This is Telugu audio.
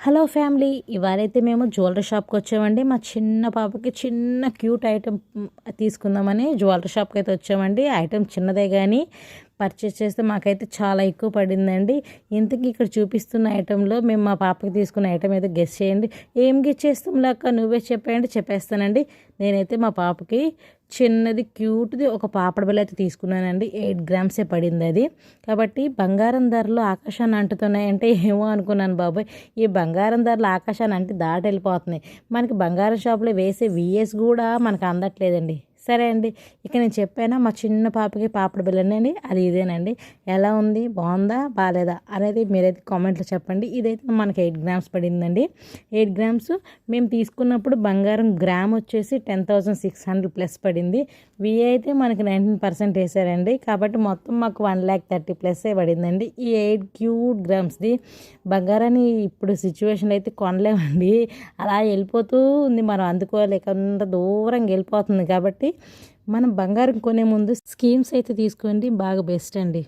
హలో ఫ్యామిలీ, ఇవాళైతే మేము జ్యువెలరీ షాప్కి వచ్చామండి. మా చిన్న పాపకి చిన్న క్యూట్ ఐటెం తీసుకుందామని జ్యువెలరీ షాప్కి అయితే వచ్చామండి. ఐటెం చిన్నదే కానీ పర్చేస్ చేస్తే మాకైతే చాలా ఎక్కువ పడిందండి. ఇంతకీ ఇక్కడ చూపిస్తున్న ఐటెంలో మేము మా పాపకి తీసుకున్న ఐటెం ఏదో గెస్ చేయండి. ఏం గెస్ చేస్తాం లేక నువ్వే చెప్పేయండి, చెప్పేస్తానండి. నేనైతే మా పాపకి చిన్నది క్యూట్ది ఒక పాపడ బిళ్ళ అయితే తీసుకున్నానండి. 8 గ్రామ్సే పడింది అది. కాబట్టి బంగారం ధరలు ఆకాశాన్ని అంటుతున్నాయంటే ఏమో అనుకున్నాను బాబాయ్. ఈ బంగారం ధరలు ఆకాశాన్ని అంటే దాటి వెళ్ళిపోతున్నాయి. మనకి బంగారం షాపులో వేసే విఎస్ కూడా మనకు అందట్లేదండి. సరే అండి, ఇక నేను చెప్పానా మా చిన్న పాపకి పాపడ బిళ్ళనండి, అది ఇదేనండి. ఎలా ఉంది, బాగుందా బాగాలేదా అనేది మీరైతే కామెంట్లో చెప్పండి. ఇదైతే మనకి 8 గ్రామ్స్ పడిందండి. 8 గ్రామ్స్ మేము తీసుకున్నప్పుడు బంగారం గ్రామ్ వచ్చేసి 10,600 ప్లస్ పడింది. విఏ అయితే మనకి 19% వేసారండి. కాబట్టి మొత్తం మాకు 1,30,30 ప్లస్సే పడిందండి. ఈ 8 క్యూట్ గ్రామ్స్ది బంగారాన్ని ఇప్పుడు సిచ్యువేషన్లో అయితే కొనలేమండి. అలా వెళ్ళిపోతూ ఉంది, మనం అందుకోలేక అంత దూరంగా వెళ్ళిపోతుంది. కాబట్టి మనం బంగారం కొనే ముందు స్కీమ్స్ అయితే తీసుకోండి, బాగా బెస్ట్ అండి.